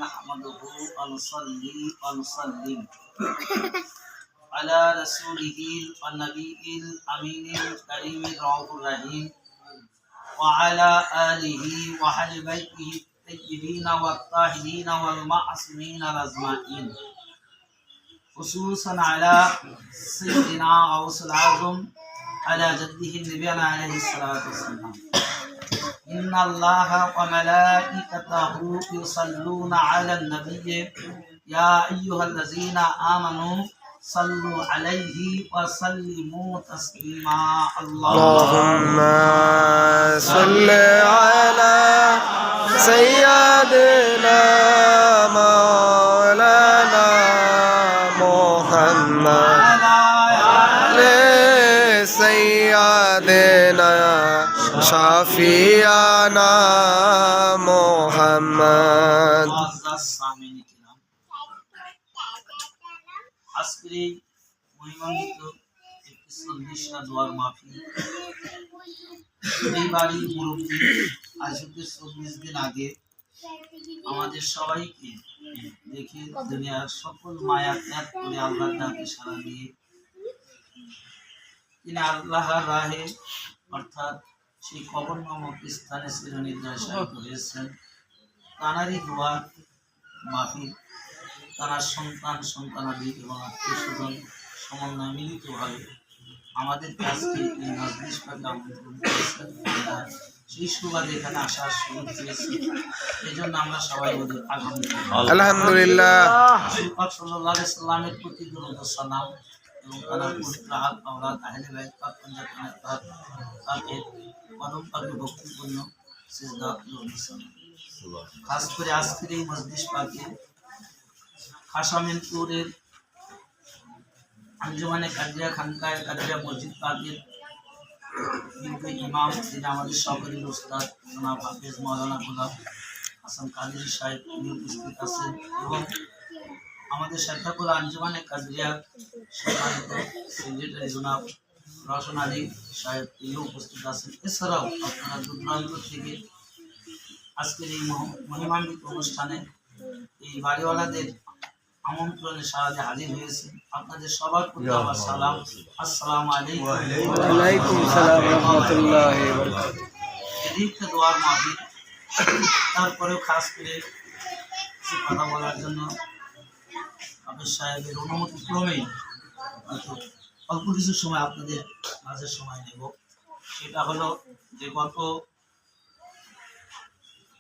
نحمده ونصلي ونسلم على رسوله النبي الأمين الكريم الرؤوف الرحيم وعلى آله وأهل بيته الطيبين والطاهرين والمعصومين الأجمعين خصوصا على سيدنا غوث الأعظم على جده نبينا عليه الصلاة والسلام إن الله وملائكته يصلون على النبي يا أيها الذين آمنوا صلوا عليه وسلموا تسليما اللهم صل على سيدنا مولانا محمد سيدنا شفيعنا محمد আজকের এই মহিমান্বিত 41টা দোয়ার মাহফিল এই বাড়ির মুরব্বী আজ হতে 40 দিন আগে আমাদের সবাইকে দেখে দুনিয়ার সকল মায়া ত্যাগ করে আল্লাহর ডাকে সাড়া দিয়ে তিনি আল্লাহর রাহে অর্থাৎ সেই কবর নামক স্থানে চিরনির্দেশিত হয়েছেন। তাঁরই দোয়া মাহফিল তারা সন্তান সন্তানাদি এবং আত্মীয় স্বজন সমন্বয় মিলিতভাবে আমাদের কাছকে এই মজলিস পাকে আমন্ত্রণ করেছেন। সেই সুবাদে এখানে আসার সুযোগ পেয়েছি, এই জন্য আমরা সবাই বলি আলহামদুলিল্লাহ। সাল্লাল্লাহু আলাইহি সাল্লামের প্রতি দরুদ ও সালাম এবং তার পবিত্র হাত আওলাদ আহলে বাইত পঞ্জাবের তাকে কদম পাকে ভক্তিপূর্ণ সিজদা ও সালাম। খাস করে আজকের এই মজলিস পাকে খাসামিনপুরের আঞ্জুমানে কাদিয়া খানকায় কাদিয়া মসজিদ পাকের ইমাম যিনি আমাদের সকলের উস্তাদ জনাব হাফেজ মাওলানা গোলাম হাসান কাদির সাহেব উপস্থিত আছেন এবং আমাদের শেখাকুল আঞ্জুমানে কাদিয়া সম্মানিত সেক্রেটারি জনাব রওশন আলী সাহেব তিনিও উপস্থিত আছেন। এছাড়াও আপনারা দূর দূরান্ত থেকে আজকের এই মহিমান্বিত অনুষ্ঠানে এই বাড়িওয়ালাদের আমন্ত্রণে সাহায্যে হাজির হয়েছে। আপনাদের সবার প্রতি আমার সালাম, আসসালামু আলাইকুম ওয়া আলাইকুম আসসালাম ওয়া রাহমাতুল্লাহি ওয়া বারাকাতুহু। এদিকে দোয়ার মাহফিল, তারপরেও খাস করে কিছু কথা বলার জন্য হাফেজ সাহেবের অনুমতি ক্রমেই অল্প কিছু সময় আপনাদের মাঝে সময় নেব। সেটা হলো যে গত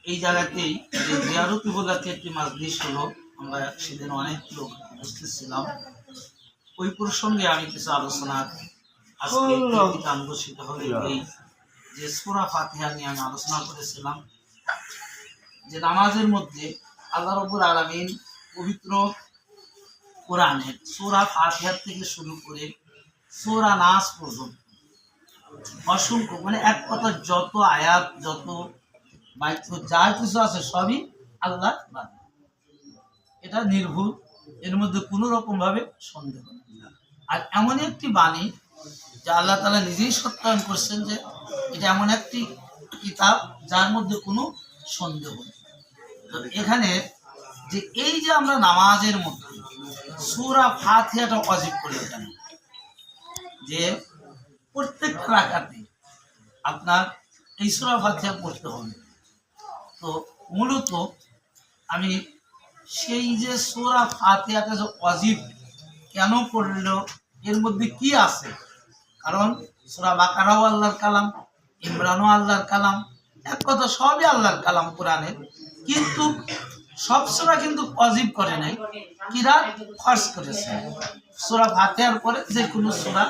এই জায়গাতেই যে জিয়ারত উপলক্ষে একটি মাজলিস হলো, আমরা সেদিন অনেক লোক উপস্থিত ছিলাম। ওই প্রসঙ্গে আমি কিছু আলোচনা আজকে সেটা হলো এই যে সূরা ফাতিহা নিয়ে আমি আলোচনা করেছিলাম যে নামাজের মধ্যে আল্লাহ রাব্বুল আলামিন পবিত্র কোরআনের সূরা ফাতিহা থেকে শুরু করে সূরা নাস পর্যন্ত অসংখ্য মানে এক কথা যত আয়াত যত বাক্য যা কিছু আছে সবই আল্লাহ বাণী, এটা নির্ভুল, এর মধ্যে কোনো রকম ভাবে সন্দেহ নেই। আর এমন একটি বাণী যা আল্লাহ তাআলা নিজেই সত্যায়ন করছেন যে এটা এমন একটি কিতাব যার মধ্যে কোনো সন্দেহ নেই। তো এখানে যে এই যে আমরা নামাজের মধ্যে সূরা ফাতিহাটা ওয়াজিব করে কেন, যে প্রত্যেকটা রাকাতে আপনার এই সূরা ফাতিহা পড়তে হবে। তো মূলত আমি সেই যে সূরা ফাতিহাটা যে ওয়াজিব কেন করলো, এর মধ্যে কি আছে, কারণ সূরা বাকারাও আল্লাহর কালাম, ইমরানও আল্লাহর কালাম, এক কথা সবই আল্লাহর কালাম কোরআনের, কিন্তু সব সূরা কিন্তু ওয়াজিব করে নাই, কিরাত ফরজ করেছে। সূরা ফাতিহার পরে যে কোনো সূরা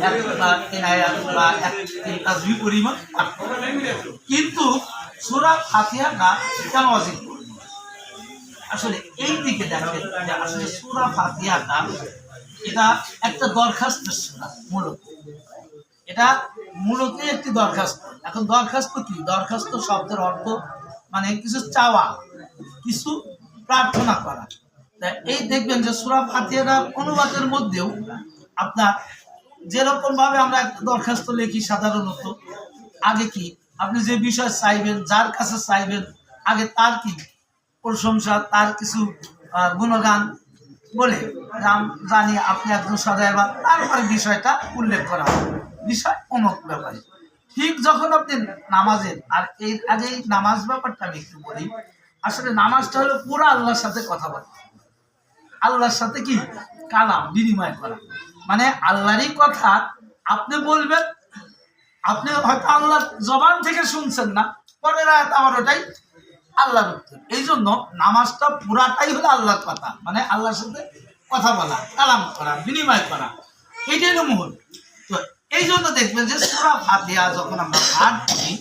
এক বা তিন আয়াত বা এক তিন তাসবিহ পরিমাণ পাঠ করতে হবে, কিন্তু সূরা ফাতিহাটা কেন ওয়াজিব করলো? আসলে এই দিকে দেখেন যে আসলে সূরা ফাতিহাটা এটা একটা দরখাস্তের সূরা, এটা মূলত একটি দরখাস্ত। এখন দরখাস্ত কি? দরখাস্ত শব্দের অর্থ মানে কিছু চাওয়া, কিছু প্রার্থনা করা। এই দেখবেন যে সূরা ফাতিহার অনুবাদের মধ্যেও আপনার যেরকম ভাবে আমরা একটা দরখাস্ত লিখি সাধারণত, আগে কি আপনি যে বিষয় চাইবেন, যার কাছে চাইবেন, আগে তার কি প্রশংসা, তার কিছু গুণগান বলে জানি আপনি একজন সদাইবা, তারপরে বিষয়টা উল্লেখ করা হয়, বিষয় অমুক ব্যাপারে। ঠিক যখন আপনি নামাজের, আর এর আগেই নামাজ ব্যাপারটা আমি একটু বলি। আসলে নামাজটা হলো পুরো আল্লাহর সাথে কথা বলা, আল্লাহর সাথে কি কালাম বিনিময় করা, মানে আল্লাহরই কথা আপনি বলবেন। আপনি হয়তো আল্লাহর জবান থেকে শুনছেন না, পরের আয়াত আবার ওটাই আল্লাহর উত্তর। এই জন্য নামাজটা পুরাটাই হলো আল্লাহর কথা, মানে আল্লাহর সাথে কথা বলা, কালাম করা, বিনিময় করা, এইটাই হলো মূল। তো এই জন্য দেখবেন যে সূরা ফাতিহা যখন আমরা পাঠ করি,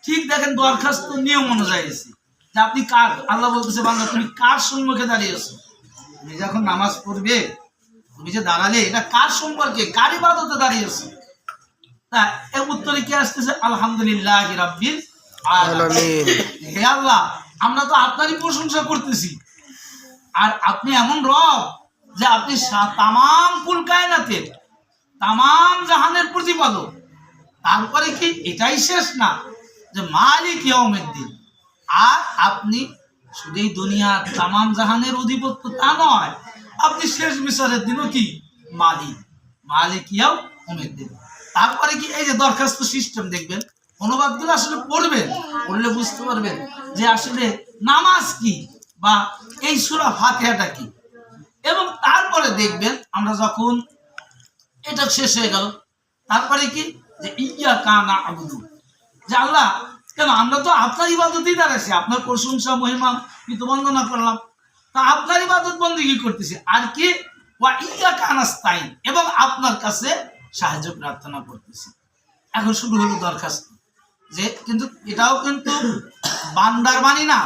ঠিক দেখেন দরখাস্ত নিয়ম অনুযায়ী এসেছি যে আপনি কার, আল্লাহ বলতেছে বান্দা তুমি কার সম্মুখে দাঁড়িয়েছো, তুমি যখন নামাজ পড়বে তুমি যে দাঁড়ালে এটা কার সম্পর্কে, কার ইবাদতে দাঁড়িয়েছো। তা এর উত্তরে কি আসতেছে? আলহামদুলিল্লাহি রাব্বিল আলামিন। হে আল্লাহ, আমরা তো আপনারই প্রশংসা করতেছি, আর আপনি এমন রব যে আপনি তামাম কুল কায়নাতের, তামাম জাহানের প্রতিপালক। তারপরে কি এটাই শেষ না, যে মালিক ইয়াউমিদ্দিন, আর আপনি শুধু এই দুনিয়ার তামাম জাহানের অধিপত্য তা নয়, আপনি শেষ বিচারের দিনও কি মালিক, মালিক ইয়াউমিদ্দিন। তারপরে কি এই যে দরখাস্ত সিস্টেম দেখবেন, অনুবাদগুলো আসলে পড়বেন, পড়লে বুঝতে পারবেন যে আসলে নামাজ কি বা এই সূরা ফাতিহাটা কি। এবং তারপরে দেখবেন আমরা যখন এটা শেষ হয়ে গেল, তারপরে কি যে ইয়্যাকা না'বুদু, যে আল্লাহ কেন আমরা তো আপনার ইবাদতেই দাঁড়াইছি, আপনার প্রশংসা মহিমা কিন্তু বন্দনা করলাম, তা আপনার ইবাদত বন্দেগী করতেছি, আর কি ওয়া ইয়্যাকা নাস্তাইন, এবং আপনার কাছে সাহায্য প্রার্থনা করতেছি। এখন শুরু হলো দরখাস্ত, যে কিন্তু এটাও কিন্তু বান্দার বাণী না,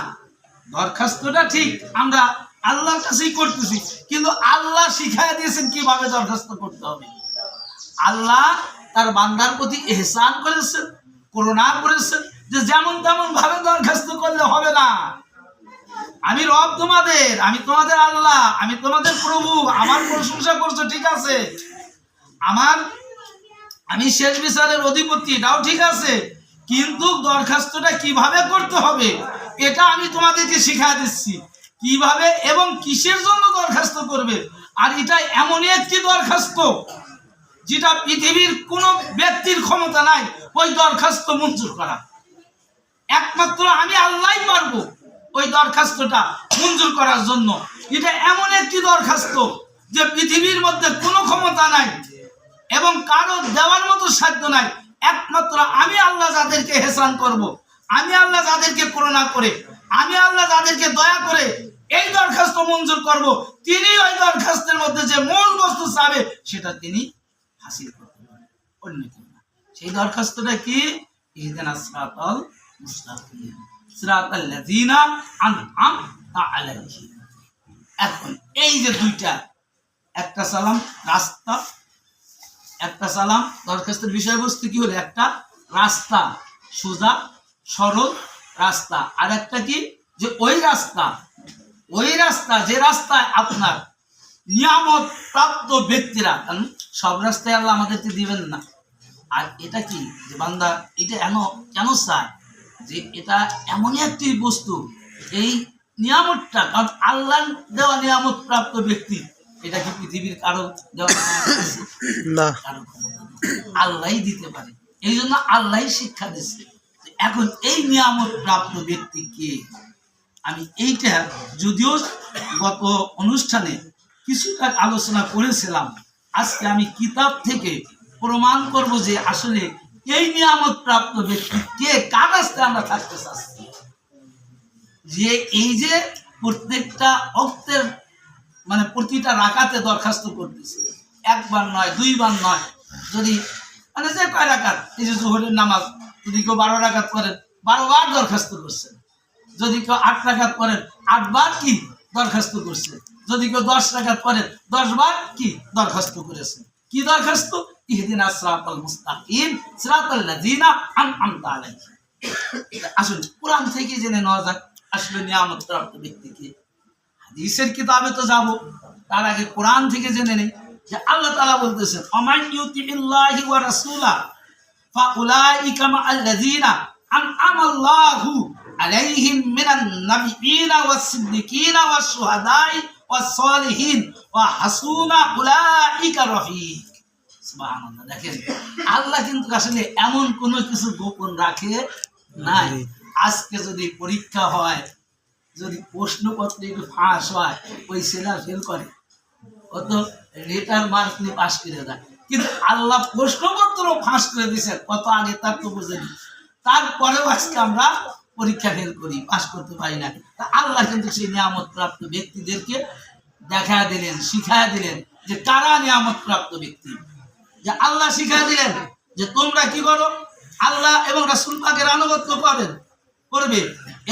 দরখাস্তটা ঠিক আমরা আল্লাহর কাছেই করতেছি, কিন্তু আল্লাহ শিখাই দিয়েছেন কিভাবে দরখাস্ত করতে হবে। আল্লাহ তার বান্দার প্রতি ইহসান করেছেন, করুণা করেছেন, যে যেমন তেমন ভাবে দরখাস্ত করলে হবে না। আমি রব তোমাদের, আমি তোমাদের আল্লাহ, আমি তোমাদের প্রভু, আমার প্রশংসা করছো ঠিক আছে, আমি শেষ বিচারের অধিপতি, এটাও ঠিক আছে, কিন্তু দরখাস্তটা কিভাবে করতে হবে এটা আমি তোমাদেরকে শিখা দিচ্ছি, কিভাবে এবং কিসের জন্য দরখাস্ত করবে। আর এটা এমনই একটি দরখাস্ত যেটা পৃথিবীর কোনো ব্যক্তির ক্ষমতা নাই ওই দরখাস্ত মঞ্জুর করা, একমাত্র আমি আল্লাহই পারবো ওই দরখাস্তটা মঞ্জুর করার জন্য। এটা এমন একটি দরখাস্ত যে পৃথিবীর মধ্যে কোনো ক্ষমতা নাই এবং কারো দেওয়ার মতো সাধ্য নাই, একমাত্র আমি আল্লাহ যাদেরকে হেসান করব, আমি আল্লাহ যাদেরকে করুণা করে, আমি আল্লাহ যাদেরকে দয়া করে এই দরখাস্ত মঞ্জুর করব, তিনি ওই দরখাস্তের মধ্যে যে মূল বস্তু চাবে সেটা তিনি হাসিল করতে পারেন, অন্য কেউ না। সেই দরখাস্তটা কি? ইহদিনাস সিরাতাল মুস্তাকিম, সিরাতাল লাযিনা আন'আমতা আলাইহিম। এখন এই যে দুইটা, একটা সালাম রাস্তা, একটা সালাম দরখাস্তের বিষয়বস্তু কি হলো, একটা রাস্তা, সোজা সরল রাস্তা, আর একটা কি যে ওই রাস্তা যে রাস্তায় আপনার নিয়ামত প্রাপ্ত ব্যক্তিরা, কারণ সব রাস্তায় আল্লাহ আমাদেরকে দিবেন না। আর এটা কি যে বান্দা এটা কেন চায়, যে এটা এমনই একটি বস্তু, এই নিয়ামতটা, কারণ আল্লাহ দেওয়া নিয়ামত প্রাপ্ত ব্যক্তি, এটা কি পৃথিবীর কারো দেওয়া না, কারো আল্লাহই দিতে পারে, এই জন্য আল্লাহই শিক্ষা দিচ্ছে। এখন এই নিয়ামত প্রাপ্ত ব্যক্তি কে? আমি এইটা যদিও গত অনুষ্ঠানে কিছুটা আলোচনা করেছিলাম, আজকে আমি কিতাব থেকে প্রমাণ করব যে আসলে এই নিয়ামত প্রাপ্ত ব্যক্তি কে, কার রাস্তায় আমরা থাকতে চাচ্ছি। যে এই যে প্রত্যেকটা অক্তের মানে প্রতিটা রাকাতে দরখাস্ত করতেছে, একবার নয়, দুইবার নয়, যদি মানে যে কয় রাকাত, এই যে জোহরের নামাজ যদি কেউ 12 রাকাত করেন 12 বার দরখাস্ত করছেন, যদি কেউ 8 রাকাত করেন 8 বার কি দরখাস্ত করছে, যদি কেউ 10 রাকাত করেন 10 বার কি দরখাস্ত করেছে। কি দরখাস্ত? ইহদিনাস সিরাতাল মুস্তাকিম, সিরাতাল লাযিনা আন'আমতা আলাইহিম। আসলে কোরআন থেকে জেনে নেওয়া যাক আসলে নিয়ামত প্রাপ্ত ব্যক্তিকে। হাদিসের কিতাবে তো যাব, তার আগে কোরআন থেকে জেনে নেই যে আল্লাহ তাআলা বলতেছেন, আমান ইউতিল্লাহি ওয়া রাসূলা ফাউলাইকা মা'আল্লাযিনা আন'আমাল্লাহু আলাইহিম মিনান নাবিয়িনা ওয়াস সিদ্দিকিনা ওয়াস শুহাদাই ওয়াস সালিহিন ওয়া হাসুনা উলাইকা রফিক। সুবহানাল্লাহ। দেখেন আল্লাহ কিন্তু আসলে এমন কোনো কিছু গোপন রাখে নাই। আজকে যদি পরীক্ষা হয়, যদি প্রশ্নপত্রে একটু ফাঁস হয়, ওই ছেলে ফেল করে, কত লেটার মার্ক নিয়ে পাস করে দেয়, কিন্তু আল্লাহ প্রশ্নপত্র ফাঁস করে দিয়েছে কত আগে, তার তো বুঝেনি, তারপরেও আজকে আমরা পরীক্ষা ফেল করি, পাস করতে পারি না। তা আল্লাহ কিন্তু সেই নিয়ামত প্রাপ্ত ব্যক্তিদেরকে দেখা দিলেন, শিখাই দিলেন যে কারা নিয়ামত প্রাপ্ত ব্যক্তি। যে আল্লাহ শিখাই দিলেন যে তোমরা কি করো, আল্লাহ এবং রাসূল পাকের আনুগত্য করবে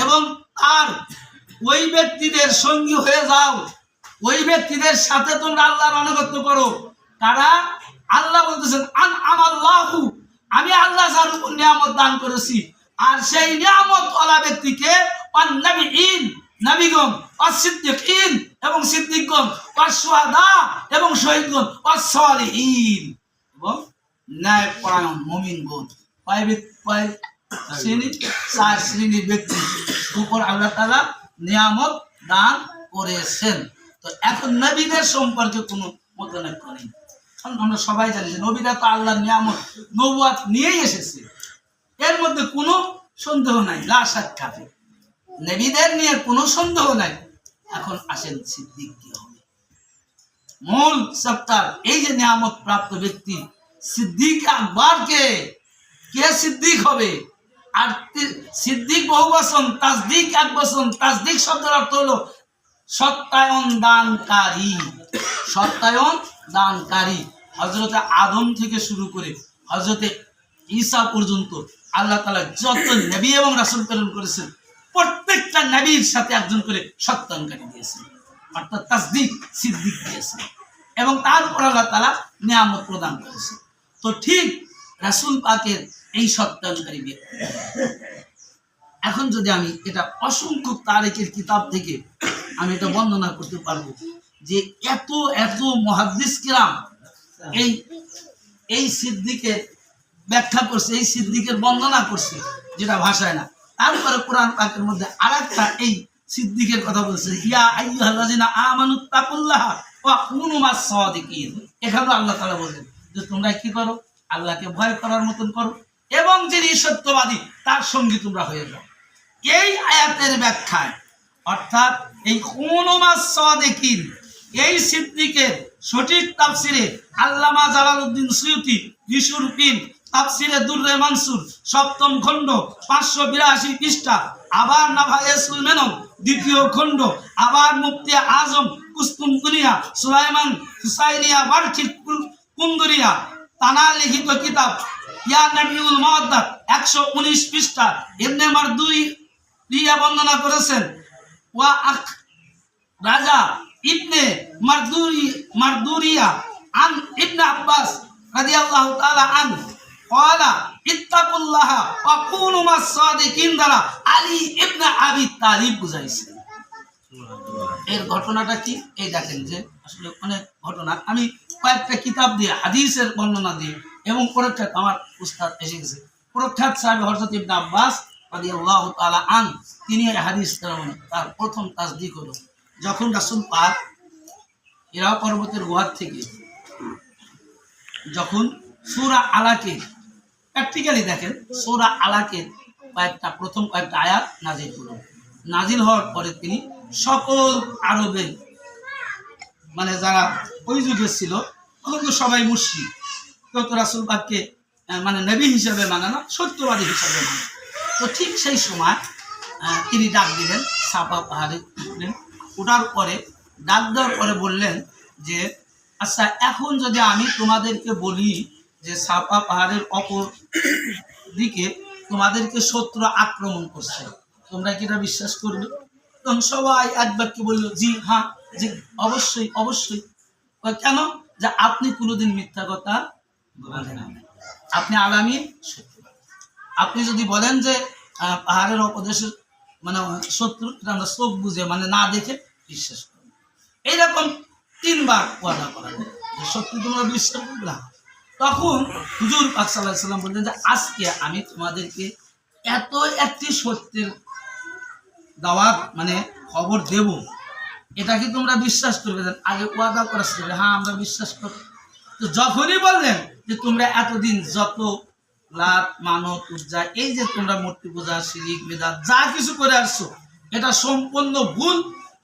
এবং আর ওই ব্যক্তিদের সঙ্গী হয়ে যাও, ওই ব্যক্তিদের সাথে তোমরা আল্লাহর আনুগত্য করো। কারা? আল্লাহ বলতেছেন আন আমাল্লাহু, আমি আল্লাহ যার উপর নিয়ামত দান করেছি, আর সেই নিয়ামত ওয়ালা ব্যক্তিকে ওয়ান নাবিয়িন, নবীগণ, ওয়াস সিদ্দিকিন এবং সিদ্দিকগণ, ওয়াস শুহাদা এবং শহীদগণ, ওয়াস সালিহিন এবং ন্যায়পরায়ণ মুমিনগণ। কয় শ্রেণী? 4 শ্রেণীর ব্যক্তি উপর আল্লাহ তাআলা নিয়ামত দান করেছেন। তো এখন নবীদের সম্পর্কে কোনো মতনৈক্য নেই। আমরা সবাই জানি যে নবীরা তো আল্লাহর নিয়ামত নবুয়াত নিয়েই এসেছে, এর মধ্যে কোনো সন্দেহ নাই, লা শাক্কা ফি, নবীদের নিয়ে কোনো সন্দেহ নাই। এখন আসেন সিদ্দিক কি হবে, মূল চ্যাপ্টার। এই যে নিয়ামত প্রাপ্ত ব্যক্তি সিদ্দিক আকবর কে সিদ্দিক হবে? আর সিদ্দিক বহু বচন, তাসদিক এক বচন। তাসদিক শব্দের অর্থ হলো সত্যায়ন দানকারী, সত্যায়ন দানকারী। হযরতে আদম থেকে শুরু করে হযরতে ঈসা পর্যন্ত আল্লাহ তাআলা যত নবী এবং রাসূল প্রেরণ করেছেন, প্রত্যেকটা নবীর সাথে একজন করে সত্যায়নকারী দিয়েছেন, অর্থাৎ তাসদিক, সিদ্দিক দিয়েছেন, এবং তার উপর আল্লাহ তাআলা নিয়ামত প্রদান করেছেন। তো ঠিক রাসূল পাকের এই সত্যায়নকারী ব্যক্তি। এখন যদি আমি এটা অসংখ্য তারিখের কিতাব থেকে আমি এটা বর্ণনা করতে পারবো যে এত এত মুহাদ্দিস কিরাম এই সিদ্দিকের ব্যাখ্যা করছে, এই সিদ্দিকের বর্ণনা করছে, যেটা ভাষায় না। তারপরে কোরআন পাকের মধ্যে আরেকটা এই সিদ্দিকের কথা বলছে, ইয়া আইয়ুহাল্লাযিনা আমানুত্তাকুল্লাহ ওয়া কুনু মাস সাদিকিন। এখানে আল্লাহ তাআলা বলেন যে তোমরা কি করো, আল্লাহকে ভয় করার মতন করো এবং যিনি সত্যবাদী তার সঙ্গী তোমরা হয়ে যাও। এই আয়াতের ব্যাখ্যায় অর্থাৎ এই কুনু মাস সাদিকিন, এই সিদ্দিকের সঠিক তাফসিরে আল্লামা জালালউদ্দিন সুয়ুতি বিশুরফিন তাফসিরে দুররে মানসুর 7ম খণ্ড 582 পৃষ্ঠা, আবার নাভায়েসুল মেনন 2য় খণ্ড, আবার মুফতি আজম কুস্তুমকুনিয়া সুলাইমান হুসাইনিয়া বারকি কুন্দুরিয়া তানা লিখিত কিতাব ইয়া নবিউল মুআদ্দাদ 119 পৃষ্ঠা ইবনে মারদুই রিয়া বর্ণনা করেছেন। ওয়া আখ রাজা ইবনে মারদুরিয়া আন ইবনে আব্বাস রাদিয়াল্লাহু তাআলা আন ক্বালা ইত্তাকুল্লাহ ওয়া কুনু মাস সাদিকিন দ্বারা আলী ইবনে আবি তালিব বুঝাইছে। এর ঘটনাটা কি? এই দেখেন যে আসলে অনেক ঘটনা, আমি কয়েকটা কিতাব দিয়ে হাদিসের বর্ণনা দিয়ে এবং প্রখ্যাত আমার উস্তাদ এসে গেছে, প্রখ্যাত সাহাবী হযরত ইবনে আব্বাস রাদিয়াল্লাহু তাআলা আন, তিনি এই হাদিস তার প্রথম তাসদিক হলো যখন রাসূল পাক হিরা পর্বতের গুহার থেকে যখন সূরা আলাকে প্র্যাকটিক্যালি দেখেন, সূরা আলাকে প্রথম কয়েকটা আয়াত নাজিল হলো। নাজিল হওয়ার পরে তিনি সকল আরবের মানে যারা ওই যুগে ছিল তখন তো সবাই মুশরিক, কেউ তো রাসূল পাককে মানে নবী হিসাবে মানে না, সত্যবাদী হিসাবে মানে। তো ঠিক সেই সময় তিনি ডাক দিলেন, সাফা পাহাড়ে উঠলেন, ওঠার পরে ডাক দেওয়ার পরে বললেন যে আচ্ছা এখন যদি আমি তোমাদেরকে বলি যে সাফা পাহাড়ের অপর দিকে তোমাদেরকে শত্রু আক্রমণ করছে, তোমরা কি এটা বিশ্বাস করবে? তখন সবাই এক বাক্যে বলল জি হ্যাঁ, জি অবশ্যই অবশ্যই। কেন? যে আপনি কোনোদিন মিথ্যা কথা বলেন না, আপনি আলামিন সত্যবাদী। আপনি যদি বলেন যে পাহাড়ের অপদেশের মানে শত্রু, আমরা চোখ বুঝে মানে না দেখে বিশ্বাস করি, এইরকম 3 বার ওয়াদা করা যায় যে সত্যি তোমরা বিশ্বাস করবে না। তখন হুজুর পাক সাল্লাল্লাহু আলাইহি ওয়াসাল্লাম বললেন যে আজকে আমি তোমাদেরকে এত একটি সত্যের দাওয়াত মানে খবর দেব, এটা কি তোমরা বিশ্বাস করবে? আগে ওয়াদা করেছিল, হ্যাঁ আমরা বিশ্বাস করি। তো যখনই বললেন যে তোমরা এতদিন যত লাত মানত পূজা, এই যে তোমরা মূর্তি পূজা শিরিক বেদাত যা কিছু করে আসছো, এটা সম্পূর্ণ ভুল,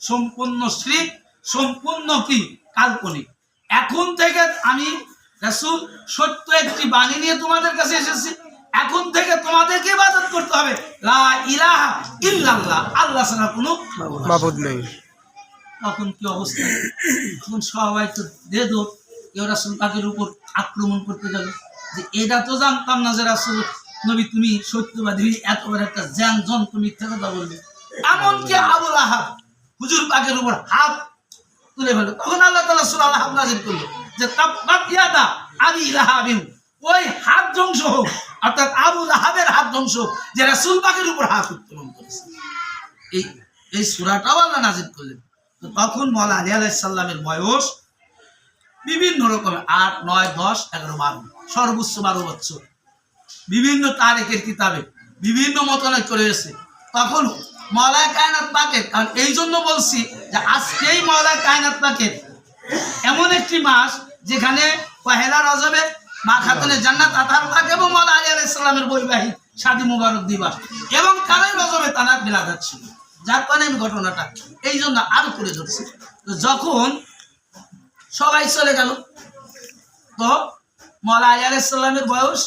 সম্পূর্ণ শিরিক, সম্পূর্ণ কি কাল্পনিক। এখন থেকে আমি রাসূল সত্য একটি বাণী নিয়ে তোমাদের কাছে এসেছি। এখন থেকে তোমাদেরকে ইবাদত করতে হবে, লা ইলাহা ইল্লাল্লাহ, আল্লাহ ছাড়া কোনো মাবুদ নেই। তখন কি অবস্থা? তখন সবাই তো দেদো, কেউ রাসূল পাকের উপর আক্রমণ করতে গেল যে এটা তো জানতাম না যে রাসূল নবী তুমি সত্যবাদী, এত বড় একটা জ্ঞান যন্ত্র মিথ্যা কথা বলবে। এমনকি আবু লাহাব হুজুর পাকের উপর হাত তুলে ফেলল। তখন আল্লাহ তাআলা সূরা আল-হাব নাযিল করলো যে তাব্বাত ইয়াদা আবি লাহাবিন, ওই হাত ধ্বংস হোক, অর্থাৎ আবু লাহাবের হাত ধ্বংস হোক যে রাসূল পাকের উপর হাত উত্তোলন করেছে। এই সূরাটাও আল্লাহ নাযিল করলেন। তো তখন মওলা আলী আলাইহিস সালামের বয়স বিভিন্ন রকমের 8, 9, 10, 11, 12, সর্বোচ্চ 12 বছর। বিভিন্ন তারিখের কিতাবে বিভিন্ন মতনৈক্য রয়েছে। তখন মওলা কায়নাত পাকের, কারণ এই জন্য বলছি যে আজকেই মওলা কায়নাত পাকের এমন একটি মাস যেখানে পহেলা রজবে মা খাতুনে জান্নাত আতার পাক এবং মওলা আলী আলাইহিস সালামের বৈবাহিক শাদী মুবারক দিবস, এবং তারাই রজবে তানার বিলাদাত ছিল। যার কারণে আমি ঘটনাটা এই জন্য আরো করে ধরছি। তো যখন সবাই চলে গেল, তো মওলা আলী আলাইহিস সালামের বয়স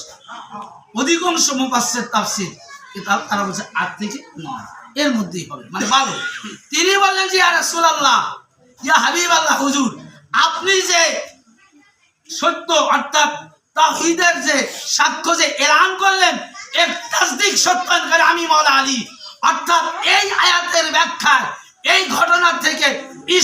অধিকাংশ মুফাসসির তাফসীর কিতাব তারা বলছে 8 থেকে 9 এর মধ্যেই হবে, মানে 12। তিনি বললেন যে ইয়া রাসূলুল্লাহ, ইয়া হাবিবাল্লাহ, হুজুর আপনি যে সত্য অর্থাৎ তাওহীদের যে সাক্ষ্য যে এলান করলেন, এর তাসদীক সত্যায়নকারী আমি মওলা আলী। অর্থাৎ এই আয়াতের ব্যাখ্যায় এই ঘটনা থেকে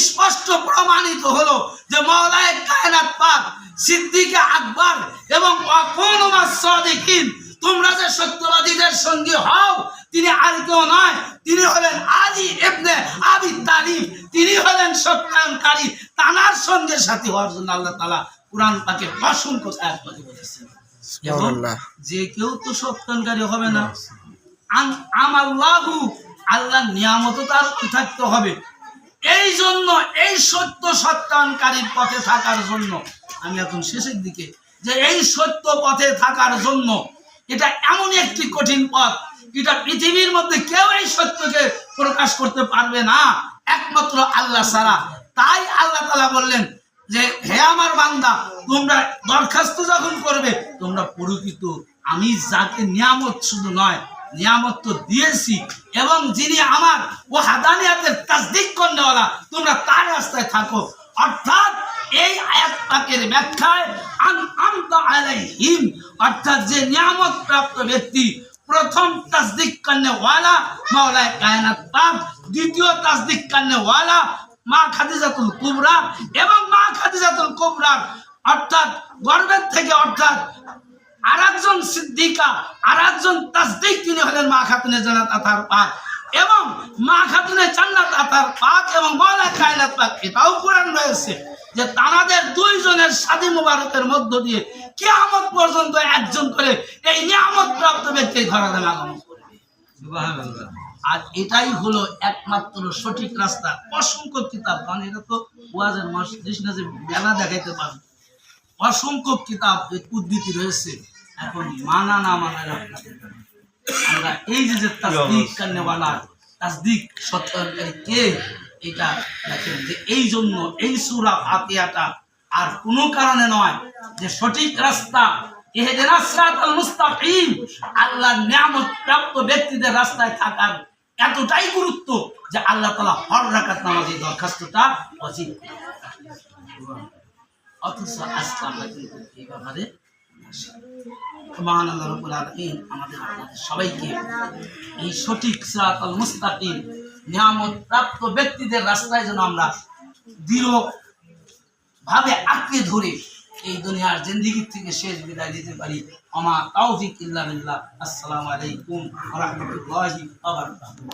স্পষ্ট প্রমাণিত হলো যে মওলায়ে কায়নাত পাক সিদ্দিকে আকবর এবং ওয়াকুনু মাস-সাদিকিন, তোমরা যে সত্যবাদীদের সঙ্গী হও, তিনি আর কেউ নয়, তিনি হলেন আলী ইবনে আবি তালিব, তিনি হলেন সত্যায়নকারী। তানার সঙ্গে সাথী হওয়ার জন্য আল্লাহ তাআলা কুরআন পাকে অসংখ্য আয়াত বলেছেন। সুবহানাল্লাহ। যে কেউ তো সত্যায়নকারী হবে না। আমাল্লাহু, আল্লাহর নিয়ামত তার উপর থাকতে হবে। এই জন্য এই সত্য সত্যায়নকারীর পথে থাকার জন্য আমি এখন শেষের দিকে, যে এই সত্য পথে থাকার জন্য এটা এমন একটি কঠিন পথ, এটা পৃথিবীর মধ্যে কেউ এই সত্যকে প্রকাশ করতে পারবে না একমাত্র আল্লাহ ছাড়া। তাই আল্লাহ তাআলা বললেন যে হে আমার বান্দা, তোমরা দরখাস্ত যখন করবে তোমরা প্রকৃত আমি যাকে নিয়ামত শুধু নয় নিয়ামত তো দিয়েছি, এবং যিনি আমার ও হাদানিয়াতের তাসদীক করনেওয়ালা, তোমরা তার রাস্তায় থাকো। অর্থাৎ এই আয়াত পাকের ব্যাখ্যায় আনআমতা আলাইহিম, অর্থাৎ যে নিয়ামত প্রাপ্ত ব্যক্তি, প্রথম তাসদীক করনেওয়ালা মাওলায়ে কায়নাত পাক, দ্বিতীয় তাসদীক করনেওয়ালা মা খাদিজাতুল কুবরা, এবং মা খাদিজাতুল কুবরার অর্থাৎ গর্ভের থেকে অর্থাৎ আরেকজন সিদ্দিকা, আরেকজন তাসদীক, তিনি হলেন মা খাতুনে জান্নাত আতার পাক, এবং মা খাতুনে জান্নাত আতার পাক এবং মওলা কায়নাত পাক। এটাও কোরআন রয়েছে যে তানাদের দুইজনের শাদী মুবারকের মধ্য দিয়ে কিয়ামত পর্যন্ত একজন করে এই নিয়ামত প্রাপ্ত ব্যক্তি ঘরে আগমন করবে। সুবহানাল্লাহ। আর এটাই হলো একমাত্র সঠিক রাস্তা। অসংখ্য কিতাব, কারণ এটা তো ওয়াজের মাস কৃষ্ণ যে মেলা দেখাইতে পারবে, অসংখ্য কিতাব উদ্ধৃতি রয়েছে। এখন মানা না মানার আমরা এই যে তাসদীক করনেওয়ালা, তাসদীক সত্যায়নকারী কে, এটা দেখেন যে এই জন্য এই সূরা ফাতিহাটা আর কোনো কারণে নয়, যে সঠিক রাস্তা ইহদিনাস সিরাতাল মুস্তাকিম, আল্লাহর নিয়ামত প্রাপ্ত ব্যক্তিদের রাস্তায় থাকার এতটাই গুরুত্ব যে আল্লাহ তাআলা হর রাকাত নামাজে দরখাস্তটা ওয়াজিব। অথচ আজকে আমরা কিন্তু এই ব্যাপারে মহান আল্লাহ রাব্বুল আলামিন আমাদের সবাইকে এই সঠিক সিরাতাল মুস্তাকিম নিয়ামত প্রাপ্ত ব্যক্তিদের রাস্তায় যেন আমরা দৃঢ়ভাবে আঁকড়ে ধরে এই দুনিয়ার জিন্দেগি থেকে শেষ বিদায় দিতে পারি। আমা তাওফিক ইল্লা বিল্লাহ। আসসালামু আলাইকুম ওয়া রাহমাতুল্লাহি ওয়া বারাকাতুহু।